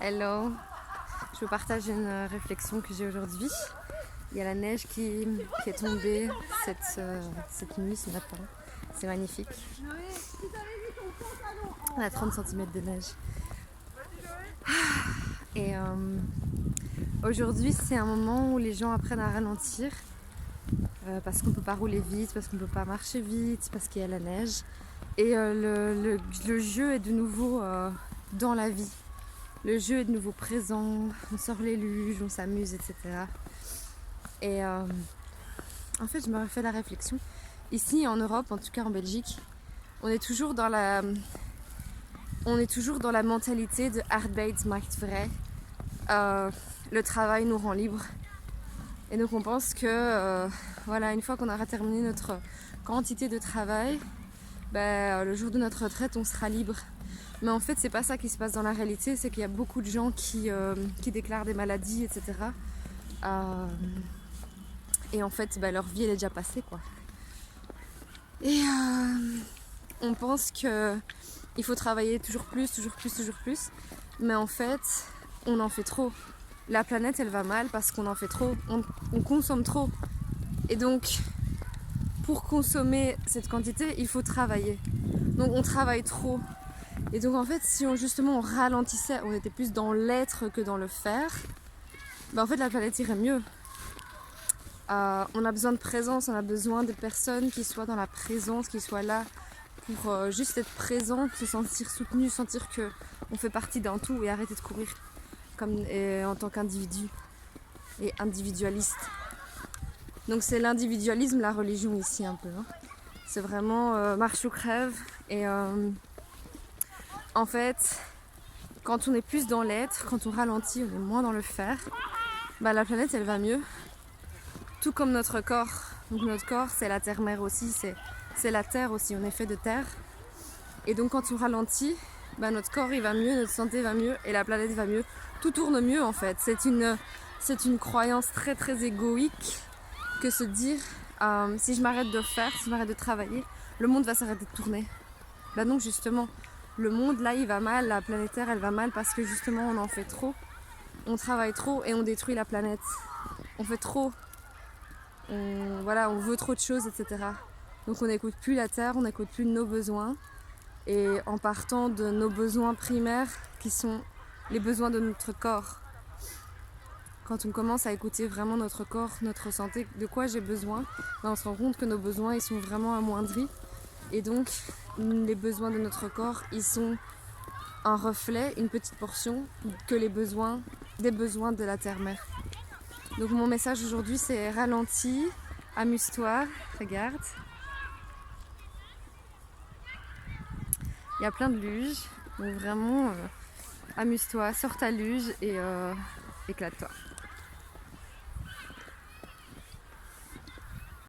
Hello, je vous partage une réflexion que j'ai aujourd'hui. Il y a la neige qui est tombée cette nuit, ce matin. C'est magnifique. On a 30 cm de neige. Et aujourd'hui, c'est un moment où les gens apprennent à ralentir. Parce qu'on ne peut pas rouler vite, parce qu'on ne peut pas marcher vite, parce qu'il y a la neige. Et le jeu est de nouveau dans la vie. Le jeu est de nouveau présent, on sort les luges, on s'amuse, etc. Et en fait, je me refais la réflexion. Ici, en Europe, en tout cas en Belgique, on est toujours dans la mentalité de Arbeid maakt vrij. Le travail nous rend libres. Et donc on pense que voilà, une fois qu'on aura terminé notre quantité de travail, le jour de notre retraite, on sera libre. Mais en fait, c'est pas ça qui se passe dans la réalité, c'est qu'il y a beaucoup de gens qui déclarent des maladies, etc. Et en fait, leur vie, elle est déjà passée, quoi. Et on pense qu'il faut travailler toujours plus. Mais en fait, on en fait trop. La planète, elle va mal parce qu'on en fait trop. On consomme trop. Et donc, pour consommer cette quantité, il faut travailler. Donc, on travaille trop. Et donc en fait, si on ralentissait, on était plus dans l'être que dans le faire, en fait la planète irait mieux. On a besoin de présence, on a besoin de personnes qui soient dans la présence, qui soient là pour juste être présent, se sentir soutenu, sentir qu'on fait partie d'un tout et arrêter de courir en tant qu'individu et individualiste. Donc c'est l'individualisme, la religion ici un peu. C'est vraiment marche ou crève et... En fait, quand on est plus dans l'être, quand on ralentit, on est moins dans le faire, la planète elle va mieux. Tout comme notre corps. Donc notre corps c'est la terre-mère aussi, c'est la terre aussi, on est fait de terre. Et donc quand on ralentit, notre corps il va mieux, notre santé va mieux et la planète va mieux. Tout tourne mieux en fait. C'est une croyance très très égoïque que se dire si je m'arrête de faire, si je m'arrête de travailler, le monde va s'arrêter de tourner. Donc justement, le monde là il va mal, la planète Terre elle va mal parce que justement on en fait trop, on travaille trop et on détruit la planète. On fait trop, on veut trop de choses, etc. Donc on n'écoute plus la Terre, on n'écoute plus nos besoins. Et en partant de nos besoins primaires qui sont les besoins de notre corps. Quand on commence à écouter vraiment notre corps, notre santé, de quoi j'ai besoin, on se rend compte que nos besoins ils sont vraiment amoindris. Et donc, les besoins de notre corps, ils sont un reflet, une petite portion que des besoins de la terre-mère. Donc mon message aujourd'hui, c'est ralentis, amuse-toi, regarde. Il y a plein de luges, donc vraiment, amuse-toi, sors ta luge et éclate-toi.